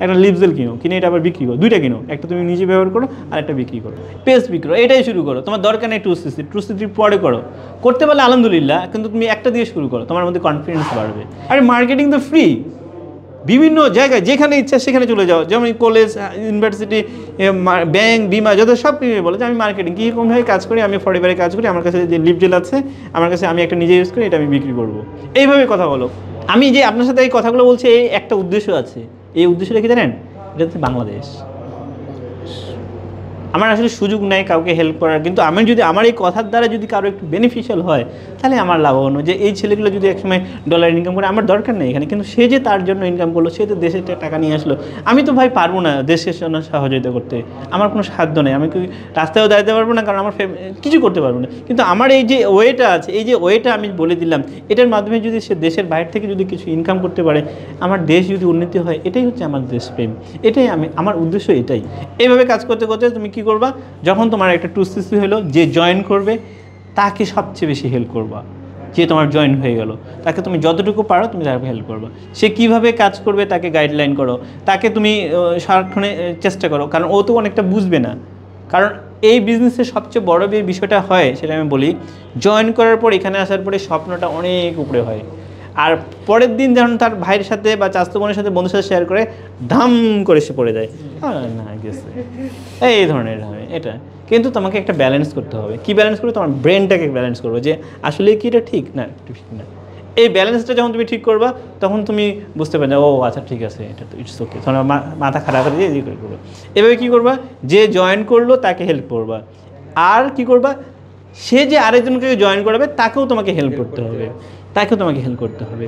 একটা লিপজেল কিনো, কিনে এটা আবার বিক্রি করো, দুইটা কিনো, একটা তুমি নিজে ব্যবহার করো আর একটা বিক্রি করো, পেস্ট বিক্রি করো, এটাই শুরু করো। তোমার দরকার নেই টু সিসি পরে করো, করতে পারলে আলহামদুলিল্লাহ, কিন্তু তুমি একটা দিয়ে শুরু করো, তোমার মধ্যে কনফিডেন্স বাড়বে। আর মার্কেটিং তো ফ্রি, বিভিন্ন জায়গায় যেখানে ইচ্ছা সেখানে চলে যাও, যেমন কলেজ, ইউনিভার্সিটি, ব্যাংক, বিমা, যত সব কিছু বলে যে আমি মার্কেটিং কীরকমভাবে কাজ করি, আমি ফরিবারে কাজ করি, আমার কাছে যে লিপজেল আছে আমার কাছে, আমি একটা নিজে ইউজ করি, এটা আমি বিক্রি করবো, এইভাবে কথা বলো। আমি যে আপনার সাথে এই কথাগুলো বলছি, এই একটা উদ্দেশ্য আছে, এই উদ্দেশ্যটা কি জানেন? এটা হচ্ছে বাংলাদেশ। আমার আসলে সুযোগ নেই কাউকে হেল্প করার, কিন্তু আমি যদি আমার এই কথার দ্বারা যদি কারো একটু বেনিফিশিয়াল হয় তাহলে আমার লাভবান, যে এই ছেলেগুলো যদি একসময় ডলার ইনকাম করে, আমার দরকার নেই এখানে, কিন্তু সে যে তার জন্য ইনকাম করলো, সে তো দেশের টাকা নিয়ে আসলো, আমি তো ভাই পারবো না দেশের জন্য সহযোগিতা করতে, আমার কোনো সাধ্য নেই, আমি রাস্তায়ও দাঁড়াতে পারবো না, কারণ আমার কিছু করতে পারবো না। কিন্তু আমার এই যে ওয়েটা আছে, এই যে ওয়েটা আমি বলে দিলাম, এটার মাধ্যমে যদি সে দেশের বাইরে থেকে যদি কিছু ইনকাম করতে পারে, আমার দেশ যদি উন্নতি হয়, এটাই হচ্ছে আমার দেশপ্রেম, এটাই আমার উদ্দেশ্য এটাই। এইভাবে কাজ করতে করতে তুমি কী করবা, যখন তোমার একটা 2cc হলো, যে জয়েন করবে তাকে সবচেয়ে বেশি হেল্প করবা, যে তোমার জয়েন হয়ে গেল তাকে তুমি যতটুকু পারো তুমি তাকে হেল্প করবা, সে কীভাবে কাজ করবে তাকে গাইডলাইন করো, তাকে তুমি সারাক্ষণে চেষ্টা করো, কারণ ও তো অনেকটা বুঝবে না। কারণ এই বিজনেসের সবচেয়ে বড় যে বিষয়টা হয় সেটা আমি বলি, জয়েন করার পর এখানে আসার পরে স্বপ্নটা অনেক উপরে হয়, আর পরের দিন যখন তার ভাইয়ের সাথে বা চাচাতো বোনের সাথে, বন্ধুর সাথে শেয়ার করে, ধাম করে সে পড়ে যায়, না গেছে এই ধরনের হবে এটা। কিন্তু তোমাকে একটা ব্যালেন্স করতে হবে। কি ব্যালেন্স করবে? তোমার ব্রেনটাকে ব্যালেন্স করবে, যে আসলে কি এটা ঠিক না ঠিক না। এই ব্যালেন্সটা যখন তুমি ঠিক করবা, তখন তুমি বুঝতে পারবে, ও আচ্ছা ঠিক আছে, এটা তো ইটস ওকে, তখন মাথা খারাপ করে দিয়ে করে করবো। এভাবে কী করবা, যে জয়েন করলো তাকে হেল্প করবা, আর কি করবা, সে যে আরেকজনকে জয়েন করাবে তাকেও তোমাকে হেল্প করতে হবে,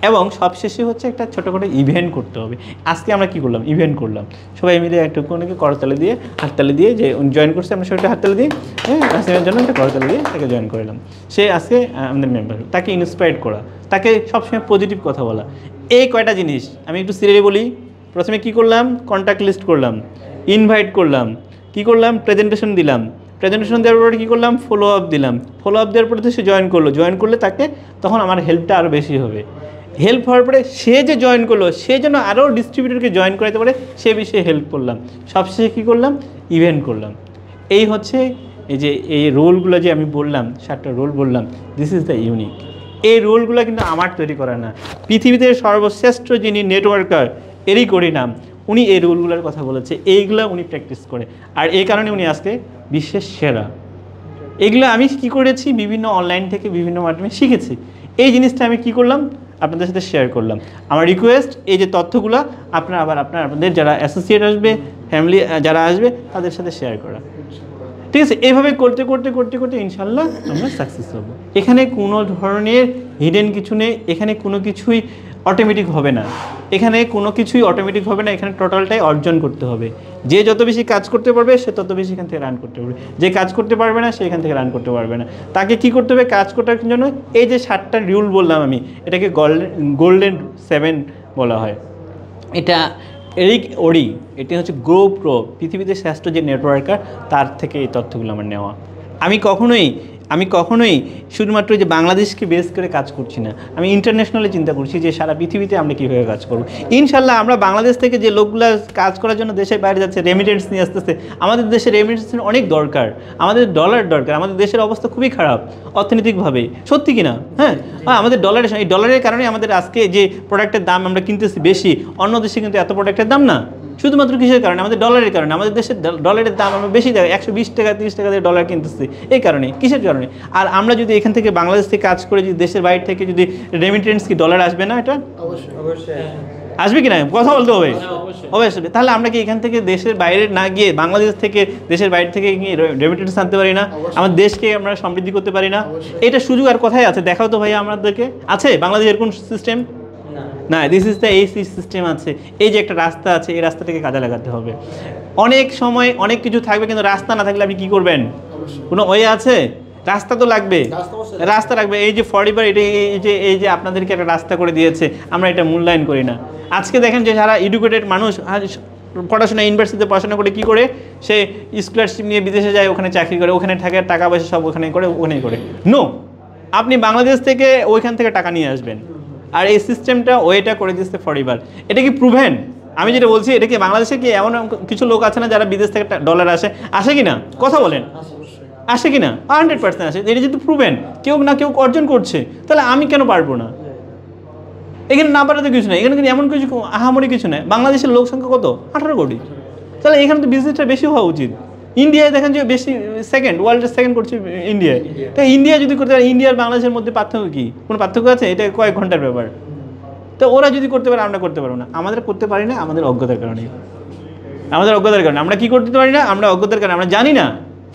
এবং সবশেষে হচ্ছে একটা ছোটোখাটো ইভেন্ট করতে হবে। আজকে আমরা কি করলাম, ইভেন্ট করলাম, সবাই মিলে একটু কোনোকে করতালি দিয়ে, হাততালি দিয়ে, যে জয়েন করছে আমরা সবাই হাততালি দিয়ে, আসিমের জন্য একটা করতালি দিয়ে তাকে জয়েন করলাম, সে আজকে আমাদের মেম্বার। তাকে ইন্সপায়ার করা, তাকে সবসময় পজিটিভ কথা বলা, এই কয়টা জিনিস আমি একটু সিরিয়ালি বলি। প্রথমে কি করলাম, কন্ট্যাক্ট লিস্ট করলাম, ইনভাইট করলাম, কি করলাম, প্রেজেন্টেশন দিলাম, প্রেজেন্টেশন দেওয়ার পরে কী করলাম, ফলো আপ দিলাম, ফলো আপ দেওয়ার পরে তো সে জয়েন করলে তাকে তখন আমার হেল্পটা আরও বেশি হবে। হেল্প হওয়ার পরে সে যে জয়েন করলো, সে যেন আরও ডিস্ট্রিবিউটরকে জয়েন করাতে পারে, সে বিষয়ে হেল্প করলাম, সবশেষে কী করলাম, ইভেন্ট করলাম। এই হচ্ছে এই যে এই রোলগুলো যে আমি বললাম, 7টা রোল বললাম, দিস ইজ দ্য ইউনিক। এই রোলগুলো কিন্তু আমার তৈরি করা না, পৃথিবীতে সর্বশ্রেষ্ঠ যিনি নেটওয়ার্কার এরই করি নাম, উনি এই রোলগুলোর কথা বলেছে, এইগুলো উনি প্র্যাকটিস করে, আর এই কারণে উনি আজকে বিশ্বের সেরা। এগুলো আমি কী করেছি, বিভিন্ন অনলাইন থেকে বিভিন্ন মাধ্যমে শিখেছি, এই জিনিসটা আমি কি করলাম, আপনাদের সাথে শেয়ার করলাম। আমার রিকোয়েস্ট, এই যে তথ্যগুলো আপনারা আবার আপনাদের যারা অ্যাসোসিয়েট আসবে, ফ্যামিলি যারা আসবে, তাদের সাথে শেয়ার করা, ঠিক আছে? এইভাবে করতে করতে করতে করতে ইনশাল্লাহ আমরা সাকসেস হব। এখানে কোনো ধরনের হিডেন কিছু নেই, এখানে কোনো কিছুই অটোমেটিক হবে না, এখানে টোটালটাই অর্জন করতে হবে। যে যত বেশি কাজ করতে পারবে সে তত বেশি এখান থেকে রান করতে পারবে, যে কাজ করতে পারবে না সে এখান থেকে রান করতে পারবে না। তাকে কি করতে হবে, কাজ করার জন্য এই যে 7টা রুল বললাম আমি, এটাকে গোল্ডেন 7 বলা হয়। এটা এরিক ওরি, এটি হচ্ছে GoPro, পৃথিবীতে শ্রেষ্ঠ যে নেটওয়ার্কার, তার থেকে এই তথ্যগুলো আমার নেওয়া। আমি কখনোই শুধুমাত্র যে বাংলাদেশকে বেস করে কাজ করছি না, আমি ইন্টারন্যাশনালি চিন্তা করছি যে সারা পৃথিবীতে আমরা কীভাবে কাজ করব। ইনশাল্লাহ আমরা বাংলাদেশ থেকে যে লোকগুলো কাজ করার জন্য দেশের বাইরে যাচ্ছে, রেমিটেন্স নিয়ে আসতেছে, আমাদের দেশে রেমিটেন্স অনেক দরকার, আমাদের ডলার দরকার, আমাদের দেশের অবস্থা খুবই খারাপ অর্থনৈতিকভাবে, সত্যি কিনা? হ্যাঁ, আমাদের এই ডলারের কারণে আমাদের আজকে যে প্রোডাক্টের দাম আমরা কিনতেছি বেশি, অন্য দেশে কিন্তু এত প্রোডাক্টের দাম না, শুধুমাত্র কিসের কারণে, আমাদের ডলারের কারণে। আমাদের দেশের ডলারের দাম আমরা বেশি দেয়, 120 টাকা 30 টাকা দিয়ে ডলার কিনতেছি, এই কারণে, কিসের কারণে? আর আমরা যদি এখান থেকে বাংলাদেশ থেকে কাজ করে যদি দেশের বাইরে থেকে যদি রেমিটেন্স, কি ডলার আসবে না? এটা আসবে কি না? কথা বলতে হবে, অবশ্যই। তাহলে আমরা কি এখান থেকে দেশের বাইরে না গিয়ে, বাংলাদেশ থেকে দেশের বাইরে থেকে গিয়ে রেমিটেন্স আনতে পারি না? আমার দেশকে আমরা সমৃদ্ধি করতে পারি না? এটা সুযোগ আর কোথায় আছে? দেখাও তো ভাইয়া আমাদেরকে, আছে বাংলাদেশের কোন সিস্টেম? না, দিস ইজ দ্য এই সিস্টেম আছে, এই যে একটা রাস্তা আছে, এই রাস্তাটাকে কাজে লাগাতে হবে। অনেক সময় অনেক কিছু থাকবে, কিন্তু রাস্তা না থাকলে আপনি কী করবেন? কোনো ওয়ে আছে? রাস্তা তো লাগবে, রাস্তা লাগবে। এই যে ফরিবার, এই যে আপনাদেরকে একটা রাস্তা করে দিয়েছে, আমরা এটা মূল্যায়ন করি না। আজকে দেখেন যে যারা এডুকেটেড মানুষ, পড়াশোনা, ইউনিভার্সিটিতে পড়াশোনা করে কী করে, সে স্কলারশিপ নিয়ে বিদেশে যায়, ওখানে চাকরি করে, ওখানে থাকে, টাকা পয়সা সব ওখানেই করে। নো, আপনি বাংলাদেশ থেকে ওইখান থেকে টাকা নিয়ে আসবেন, আর এই সিস্টেমটা ওয়েটা করে দিচ্ছে ফরিবার। এটা কি প্রুভেন? আমি যেটা বলছি এটা কি বাংলাদেশে কি এমন কিছু লোক আছে না যারা বিদেশ থেকে ডলার আসে কি না? কথা বলেন, আসে কি না? 100% আসে। এটা যদি প্রুভেন কেউ না কেউ অর্জন করছে, তাহলে আমি কেন পারবো না? এখানে না পারাতে কিছু নেই, এখানে কিন্তু এমন কিছু আহামরি কিছু নেই। বাংলাদেশের লোক সংখ্যা কত? 18 কোটি। তাহলে এখানে তো বিজনেসটা বেশি হওয়া উচিত। ইন্ডিয়ায় দেখেন যে বেশি সেকেন্ড, ওয়ার্ল্ডের সেকেন্ড করছে ইন্ডিয়ায়। তাই ইন্ডিয়া যদি করতে পারে, ইন্ডিয়ার বাংলাদেশের মধ্যে পার্থক্য কী? কোনো পার্থক্য আছে? এটা কয়েক ঘন্টার ব্যাপার। তো ওরা যদি করতে পারে, আমরা করতে পারবো না। আমাদের করতে পারি না আমাদের অজ্ঞতার কারণে। আমাদের অজ্ঞতার কারণে আমরা কী করতে পারি না? আমরা অজ্ঞতার কারণে আমরা জানি না।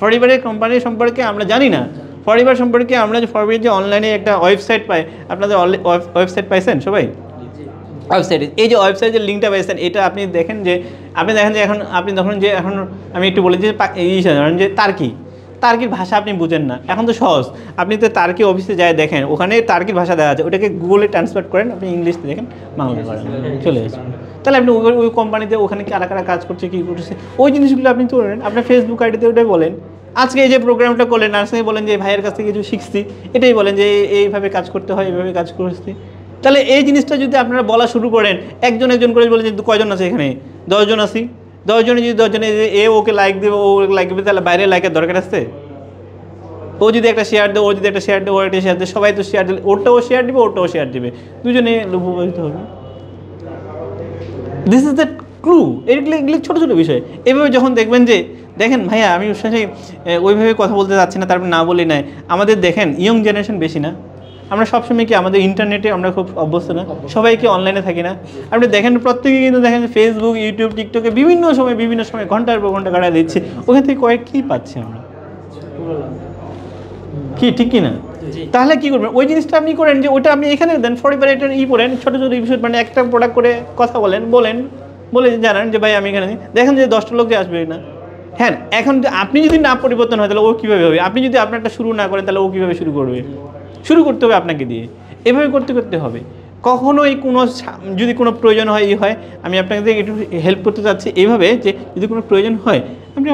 ফরিবারের কোম্পানি সম্পর্কে আমরা জানি না। ফরিবার সম্পর্কে আমরা যে ফরিবার যে অনলাইনে একটা ওয়েবসাইট পাই, আপনাদের ওয়েবসাইট পাইছেন সবাই? ওয়েবসাইটে এই যে ওয়েবসাইটের লিঙ্কটা পাইছেন, এটা আপনি দেখেন যে এখন আপনি যখন যে এখন আমি একটু বলি যে তার্কির ভাষা আপনি বুঝেন না, এখন তো সহজ। আপনি তো তার্কি অফিসে যায় দেখেন, ওখানে তার্কির ভাষা দেওয়া আছে, ওটাকে গুগলে ট্রান্সলেট করেন, আপনি ইংলিশে দেখেন, বাংলা করেন, চলে আসবেন। তাহলে আপনি ওই কোম্পানিতে ওখানে কারা কারা কাজ করছে, কী করছে, ওই জিনিসগুলো আপনি তুলেন। আপনার ফেসবুক আইডিতে ওটাই বলেন। আজকে এই যে প্রোগ্রামটা করলেন, আজকে বলেন যে ভাইয়ের কাছ থেকে কিছু শিখছি, এটাই বলেন যে এইভাবে কাজ করতে হয়, এইভাবে কাজ করছি। তাহলে এই জিনিসটা যদি আপনারা বলা শুরু করেন, একজন করে বলেন যে কয়জন আছে এখানে? 10 জন আছি। 10 জনে যদি 10 জনে এ ওকে লাইক দেবে, ও লাইক দেবে, তাহলে বাইরে লাইকের দরকার আছে? ও যদি একটা শেয়ার দেয়, ও যদি একটা শেয়ার দেয়, ও একটা শেয়ার দেয়, সবাই তো শেয়ার দিলে ওটাও শেয়ার দিবে, ওটাও শেয়ার দিবে, দুজনে উপকৃত হবে। This is the clue. এগুলো ছোটো ছোটো বিষয়। এভাবে যখন দেখবেন যে দেখেন ভাইয়া আমি ওর সাথে ওইভাবে কথা বলতে চাচ্ছি না, তারপর না বলি নাই। আমাদের দেখেন ইয়ং জেনারেশন বেশি না, আমরা সবসময় কি আমাদের ইন্টারনেটে আমরা খুব অভ্যস্ত না, সবাই কি অনলাইনে থাকি না? আপনি দেখেন প্রত্যেকে কিন্তু দেখেন ফেসবুক, ইউটিউব, টিকটকে বিভিন্ন সময় ঘন্টার পর ঘন্টা কাটায় দিচ্ছে। ওখান থেকে কী পাচ্ছি আমরা? কি ঠিক কি না? তাহলে কী করবেন? ওই জিনিসটা আপনি করেন যে ওটা আপনি এখানে দেন, ফরিবারে এটা করেন, ছোটো ছোটো বিষয়, মানে একটা প্রোডাক্ট করে কথা বলে জানান যে ভাই আমি এখানে দেখেন যে 10টা লোক যে আসবে না। হ্যাঁ, এখন আপনি যদি না পরিবর্তন হয় তাহলে ও কীভাবে হবে? আপনি যদি আপনারটা শুরু না করেন তাহলে ও কীভাবে শুরু করবে? শুরু করতে হবে আপনাকে দিয়ে। এভাবে করতে হবে। কখনোই যদি কোনো প্রয়োজন হয় আমি আপনাকে একটু হেল্প করতে চাচ্ছি এইভাবে যে যদি কোনো প্রয়োজন হয়,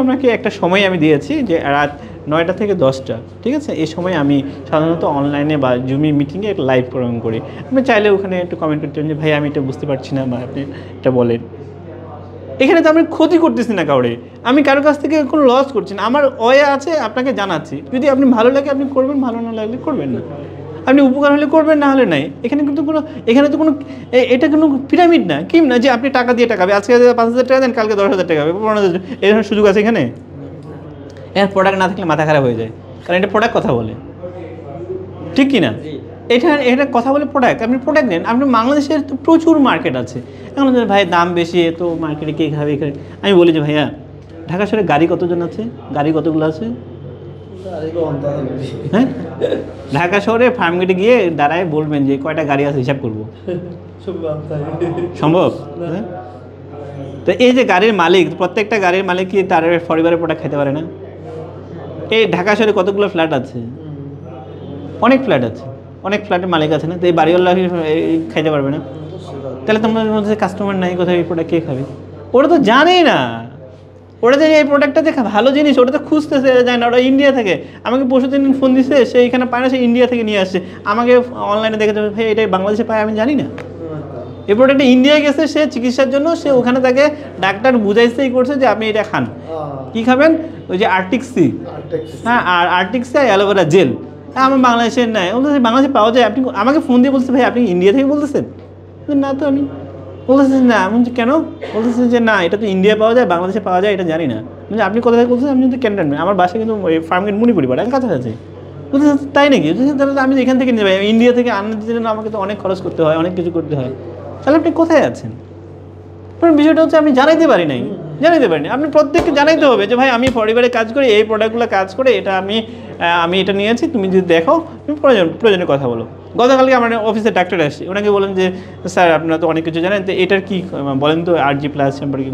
আপনাকে একটা সময় আমি দিয়েছি যে রাত 9টা থেকে 10টা, ঠিক আছে? এই সময় আমি সাধারণত অনলাইনে বা জুমি মিটিংয়ে একটা লাইভ প্রোগ্রাম করি। আপনি চাইলে ওখানে একটু কমেন্ট করতে পারেন যে ভাই আমি এটা বুঝতে পারছি না, বা আপনি এটা বলেন। এখানে তো আমি ক্ষতি করতেছি না কাউরে, আমি কারোর কাছ থেকে কোনো লস করছি না। আমার আছে, আপনাকে জানাচ্ছি। যদি আপনি ভালো লাগে আপনি করবেন, ভালো না লাগলে করবেন না। আপনি উপকার হলে করবেন, না হলে নাই। এখানে তো কোনো এটা কোনো পিরামিড না, কি না যে আপনি টাকা দিয়ে টাকাবে, আজকে 5,000 টাকা দেন, কালকে 10,000 টাকা হবে, 15,000। এই ধরনের সুযোগ আছে এখানে? এর প্রোডাক্ট না থাকলে মাথা খারাপ হয়ে যায়, কারণ এটা প্রোডাক্ট কথা বলে, ঠিক কি না? এটা কথা বলে প্রোডাক্ট। আপনি প্রোডাক্ট নেন। আপনি বাংলাদেশের তো প্রচুর মার্কেট আছে। এখন ভাই দাম বেশি, তো মার্কেটে কে খাবে? আমি বলি যে ভাইয়া ঢাকা শহরে গাড়ি কতজন আছে? গাড়ি কতগুলো আছে? হ্যাঁ, ঢাকা শহরে ফার্মগেটে গিয়ে দাঁড়ায় বলবেন যে কয়টা গাড়ি আছে, হিসাব করবো। সম্ভব? তো এই যে গাড়ির মালিক, প্রত্যেকটা গাড়ির মালিক কি তার পরিবারের প্রোডাক্ট খেতে পারে না? এই ঢাকা শহরে কতগুলো ফ্ল্যাট আছে? অনেক ফ্ল্যাট আছে, অনেক ফ্ল্যাটের মালিক আছে না? তো এই বাড়িওয়ালা খাইতে পারবে না? তাহলে তোমাদের মধ্যে কাস্টমার নাই, কোথায় এই প্রোডাক্ট কে খাবে? ওরা তো জানেই না। ওরা যে এই প্রোডাক্টটা দেখা ভালো জিনিস, ওটা তো খুঁজতেছে যায় না। ওরা ইন্ডিয়া থেকে আমাকে পরশুদিন ফোন দিচ্ছে, সে এখানে পায় না, সে ইন্ডিয়া থেকে নিয়ে আসছে। আমাকে অনলাইনে দেখে যাবে, ভাই এটা বাংলাদেশে পায় আমি জানি না। এই প্রোডাক্টটা ইন্ডিয়ায় গেছে সে চিকিৎসার জন্য, সে ওখানে তাকে ডাক্তার বুঝাইছে করছে যে আপনি এটা খান। কী খাবেন? ওই যে আর্টিক সি, হ্যাঁ, আর আর্টিক সি আর অ্যালোভেরা জেল। হ্যাঁ, আমার বাংলাদেশের নাই, বাংলাদেশে পাওয়া যায়। আপনি আমাকে ফোন দিয়ে বলছে ভাই আপনি ইন্ডিয়া থেকে বলতেছেন? না তো আমি বলতেছেন না। আমি কেন? বলতেছেন যে না, এটা তো ইন্ডিয়া পাওয়া যায়, বাংলাদেশে পাওয়া যায়, এটা জানি না। মানে আপনি কোথা থেকে বলছেন? আমি কিন্তু ক্যান্টনমেন্ট, আমার বাসা কিন্তু ফার্মগেট মণিপুরি পাড়া, কাছাকাছি। বলতেছেন তাই নাকি? তাহলে আমি এখান থেকে নিয়ে যাই, ইন্ডিয়া থেকে আনার জন্য আমাকে তো অনেক খরচ করতে হয়, অনেক কিছু করতে হয়। তাহলে আপনি কোথায় আছেন? বিষয়টা হচ্ছে আমি জানাইতে পারি নাই। আপনি প্রত্যেককে জানাইতে হবে যে ভাই আমি পরিবারে কাজ করি, এই প্রোডাক্টগুলো কাজ করে, এটা আমি এটা নিয়েছি, তুমি যদি দেখো তুমি প্রয়োজনে কথা বলো। গতকালকে আমার অফিসে ডাক্তার আসছে, ওনাকে বলেন যে স্যার আপনারা তো অনেক কিছু জানেন, তো এটার কি বলেন তো RG+ সম্পর্কে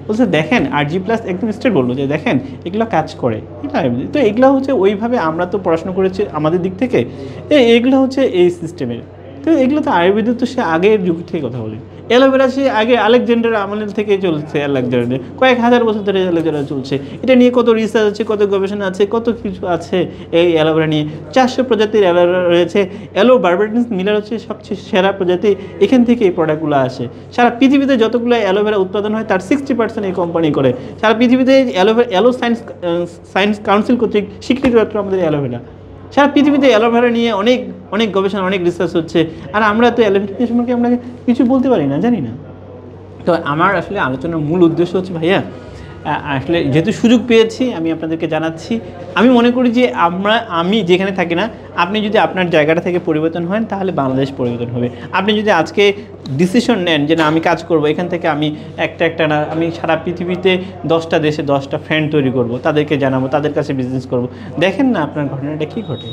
বলছে। দেখেন RG+ একদম স্ট্রেট বললো যে দেখেন এগুলো কাজ করে, এটা তো এগুলো হচ্ছে ওইভাবে আমরা তো পড়াশোনা করেছি আমাদের দিক থেকে, এগুলো হচ্ছে এই সিস্টেমের। তো এগুলো তো আয়ুর্বেদের তো সে আগের যুগ থেকে কথা বলি। অ্যালোভেরা সে আগে আলেকজান্ডার আমলের থেকে চলছে, আলেকজান্ডার কয়েক হাজার বছর ধরে অ্যালোভেরা চলছে। এটা নিয়ে কত রিসার্চ আছে, কত গবেষণা আছে, কত কিছু আছে এই অ্যালোভেরা নিয়ে। 400 প্রজাতির অ্যালোভেরা রয়েছে। অ্যালো বারবেটেন্স মিলার হচ্ছে সবচেয়ে সেরা প্রজাতি, এখান থেকে এই প্রোডাক্টগুলো আসে। সারা পৃথিবীতে যতগুলো অ্যালোভেরা উৎপাদন হয় তার 60% এই কোম্পানি করে। সারা পৃথিবীতে অ্যালো সায়েন্স কাউন্সিল কর্তৃক স্বীকৃতিপত্র আমাদের অ্যালোভেরা। সারা পৃথিবীতে অ্যালোভেরা নিয়ে অনেক অনেক গবেষণা, অনেক রিসার্চ হচ্ছে, আর আমরা তো অ্যালোভেরা সম্পর্কে আমরা কিছু বলতে পারি না, জানি না। তো আমার আসলে আলোচনার মূল উদ্দেশ্য হচ্ছে ভাইয়া, আসলে যেহেতু সুযোগ পেয়েছি আমি আপনাদেরকে জানাচ্ছি। আমি মনে করি যে আমি যেখানে থাকি না, আপনি যদি আপনার জায়গাটা থেকে পরিবর্তন হন তাহলে বাংলাদেশ পরিবর্তন হবে। আপনি যদি আজকে ডিসিশন নেন যে না আমি কাজ করব, এখান থেকে আমি একটা না, আমি সারা পৃথিবীতে 10টা দেশে 10টা ফ্রেন্ড তৈরি করব, তাদেরকে জানাবো, তাদের কাছে বিজনেস করব, দেখেন না আপনার ঘটনাটা কী ঘটে।